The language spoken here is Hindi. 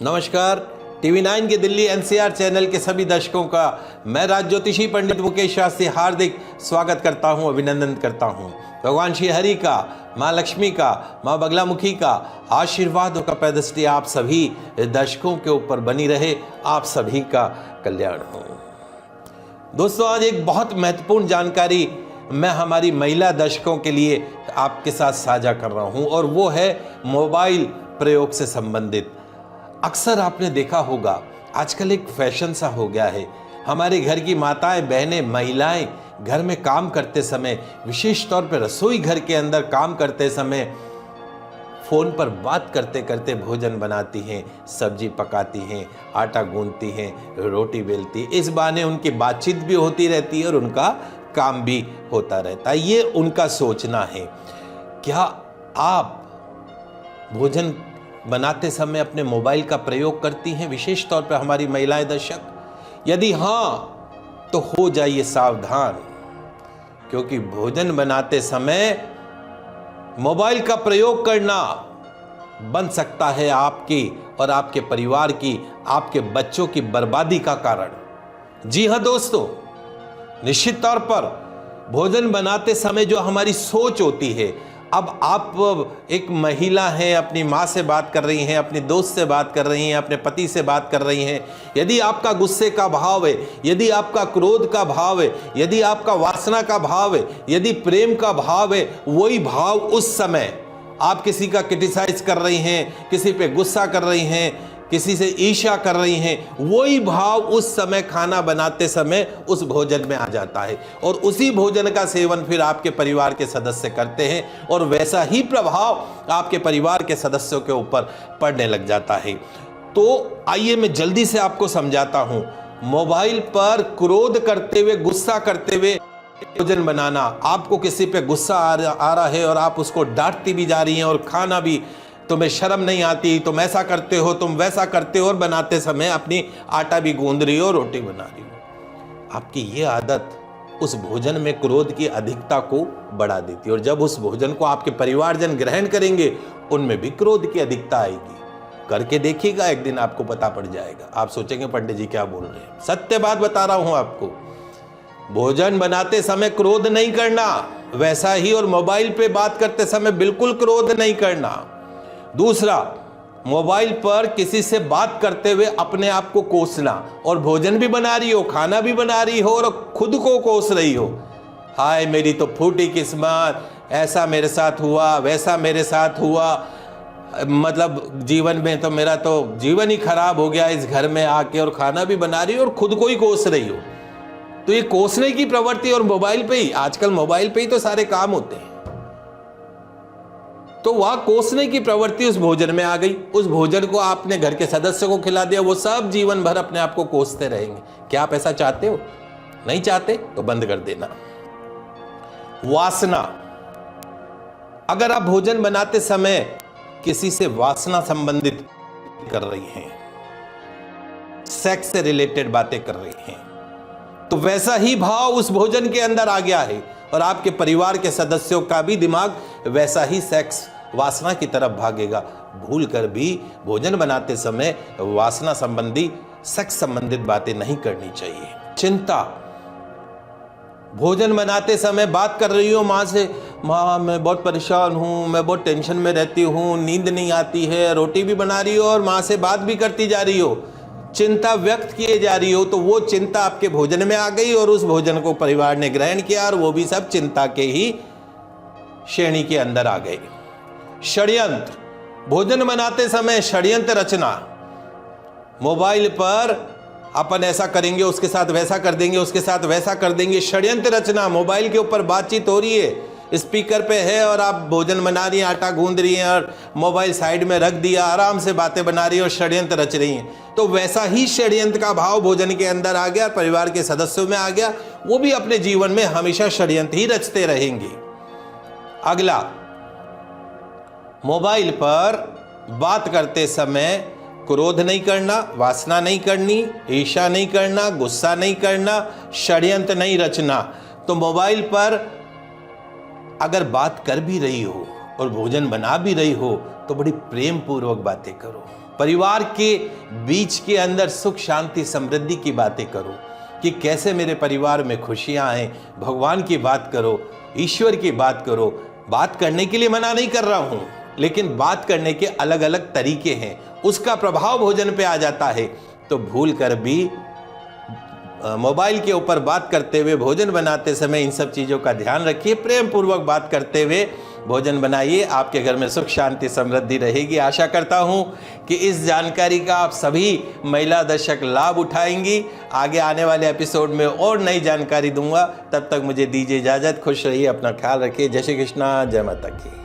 नमस्कार। टीवी 9 के दिल्ली एनसीआर चैनल के सभी दर्शकों का मैं राज ज्योतिषी पंडित मुकेश शास्त्री हार्दिक स्वागत करता हूं, अभिनंदन करता हूं। भगवान श्री हरि का, माँ लक्ष्मी का, माँ बगलामुखी का आशीर्वाद और कपैदृष्टि आप सभी दर्शकों के ऊपर बनी रहे, आप सभी का कल्याण हो। दोस्तों, आज एक बहुत महत्वपूर्ण जानकारी मैं हमारी महिला दर्शकों के लिए आपके साथ साझा कर रहा हूं और वो है मोबाइल प्रयोग से संबंधित। अक्सर आपने देखा होगा, आजकल एक फैशन सा हो गया है। हमारे घर की माताएं, बहनें, महिलाएं घर में काम करते समय, विशेष तौर पर रसोई घर के अंदर काम करते समय फोन पर बात करते करते भोजन बनाती हैं, सब्जी पकाती हैं, आटा गूंथती हैं, रोटी बेलती। इस बहाने उनकी बातचीत भी होती रहती है और उनका काम भी होता रहता है। ये उनका सोचना है। क्या आप भोजन बनाते समय अपने मोबाइल का प्रयोग करती हैं, विशेष तौर पर हमारी महिलाएं दर्शक? यदि हाँ, तो हो जाइए सावधान, क्योंकि भोजन बनाते समय मोबाइल का प्रयोग करना बन सकता है आपकी और आपके परिवार की, आपके बच्चों की बर्बादी का कारण। जी हाँ दोस्तों, निश्चित तौर पर भोजन बनाते समय जो हमारी सोच होती है, अब आप एक महिला हैं, अपनी माँ से बात कर रही हैं, अपनी दोस्त से बात कर रही हैं, अपने पति से बात कर रही हैं। यदि आपका गुस्से का भाव है, यदि आपका क्रोध का भाव है, यदि आपका वासना का भाव है, यदि प्रेम का भाव है, वही भाव उस समय आप किसी का क्रिटिसाइज कर रही हैं, किसी पे गुस्सा कर रही हैं, किसी से ईर्ष्या कर रही हैं, वही भाव उस समय खाना बनाते समय उस भोजन में आ जाता है और उसी भोजन का सेवन फिर आपके परिवार के सदस्य करते हैं और वैसा ही प्रभाव आपके परिवार के सदस्यों के ऊपर पड़ने लग जाता है। तो आइए मैं जल्दी से आपको समझाता हूं। मोबाइल पर क्रोध करते हुए, गुस्सा करते हुए भोजन बनाना, आपको किसी पे गुस्सा आ रहा है और आप उसको डांटती भी जा रही हैं और खाना भी, तुम्हें शर्म नहीं आती, तुम ऐसा करते हो, तुम वैसा करते हो, और बनाते समय अपनी आटा भी गूंद रही हो, रोटी बना रही हो। आपकी ये आदत उस भोजन में क्रोध की अधिकता को बढ़ा देती है और जब उस भोजन को आपके परिवारजन ग्रहण करेंगे, उनमें भी क्रोध की अधिकता आएगी। करके देखिएगा, एक दिन आपको पता पड़ जाएगा। आप सोचेंगे पंडित जी क्या बोल रहे हैं, सत्य बात बता रहा हूं आपको। भोजन बनाते समय क्रोध नहीं करना, वैसा ही और मोबाइल पे बात करते समय बिल्कुल क्रोध नहीं करना। दूसरा, मोबाइल पर किसी से बात करते हुए अपने आप को कोसना, और भोजन भी बना रही हो, खाना भी बना रही हो और खुद को कोस रही हो। हाय मेरी तो फूटी किस्मत, ऐसा मेरे साथ हुआ, वैसा मेरे साथ हुआ, मतलब जीवन में तो मेरा तो जीवन ही खराब हो गया इस घर में आके, और खाना भी बना रही हो और खुद को ही कोस रही हो। तो ये कोसने की प्रवृत्ति, और मोबाइल पे ही, आजकल मोबाइल पे ही तो सारे काम होते हैं, तो वह कोसने की प्रवृत्ति उस भोजन में आ गई। उस भोजन को आपने घर के सदस्यों को खिला दिया, वो सब जीवन भर अपने आप को कोसते रहेंगे। क्या आप ऐसा चाहते हो? नहीं चाहते तो बंद कर देना। वासना, अगर आप भोजन बनाते समय किसी से वासना संबंधित कर रही हैं, सेक्स से रिलेटेड बातें कर रही हैं, तो वैसा ही भाव उस भोजन के अंदर आ गया है और आपके परिवार के सदस्यों का भी दिमाग वैसा ही सेक्स वासना की तरफ भागेगा। भूल कर भी भोजन बनाते समय वासना संबंधी, सेक्स संबंधित बातें नहीं करनी चाहिए। चिंता, भोजन बनाते समय बात कर रही हो माँ से, माँ मैं बहुत परेशान हूँ, मैं बहुत टेंशन में रहती हूँ, नींद नहीं आती है, रोटी भी बना रही हो और माँ से बात भी करती जा रही हो, चिंता व्यक्त किए जा रही हो, तो वो चिंता आपके भोजन में आ गई और उस भोजन को परिवार ने ग्रहण किया और वो भी सब चिंता के ही श्रेणी के अंदर आ गए। षड्यंत्र, भोजन बनाते समय षड्यंत्र रचना, मोबाइल पर अपन ऐसा करेंगे, उसके साथ वैसा कर देंगे, उसके साथ वैसा कर देंगे, षड्यंत्र रचना। मोबाइल के ऊपर बातचीत हो रही है, स्पीकर पे है और आप भोजन बना रही हैं, आटा गूंद रही हैं और मोबाइल साइड में रख दिया, आराम से बातें बना रही हैं और षड्यंत्र रच रही हैं। तो वैसा ही षड्यंत्र का भाव भोजन के अंदर आ गया, परिवार के सदस्यों में आ गया, वो भी अपने जीवन में हमेशा षड्यंत्र ही रचते रहेंगे। अगला, मोबाइल पर बात करते समय क्रोध नहीं करना, वासना नहीं करनी, ईर्ष्या नहीं करना, गुस्सा नहीं करना, षड्यंत्र नहीं रचना। तो मोबाइल पर अगर बात कर भी रही हो और भोजन बना भी रही हो तो बड़ी प्रेम पूर्वक बातें करो, परिवार के बीच के अंदर सुख शांति समृद्धि की बातें करो कि कैसे मेरे परिवार में खुशियां आए। भगवान की बात करो, ईश्वर की बात करो। बात करने के लिए मना नहीं कर रहा हूं, लेकिन बात करने के अलग अलग तरीके हैं, उसका प्रभाव भोजन पे आ जाता है। तो भूल कर भी मोबाइल के ऊपर बात करते हुए भोजन बनाते समय इन सब चीज़ों का ध्यान रखिए। प्रेम पूर्वक बात करते हुए भोजन बनाइए, आपके घर में सुख शांति समृद्धि रहेगी। आशा करता हूं कि इस जानकारी का आप सभी महिला दर्शक लाभ उठाएंगी। आगे आने वाले एपिसोड में और नई जानकारी दूंगा। तब तक मुझे दीजिए इजाज़त। खुश रहिए, अपना ख्याल रखिए। जय श्री कृष्णा, जय माता की।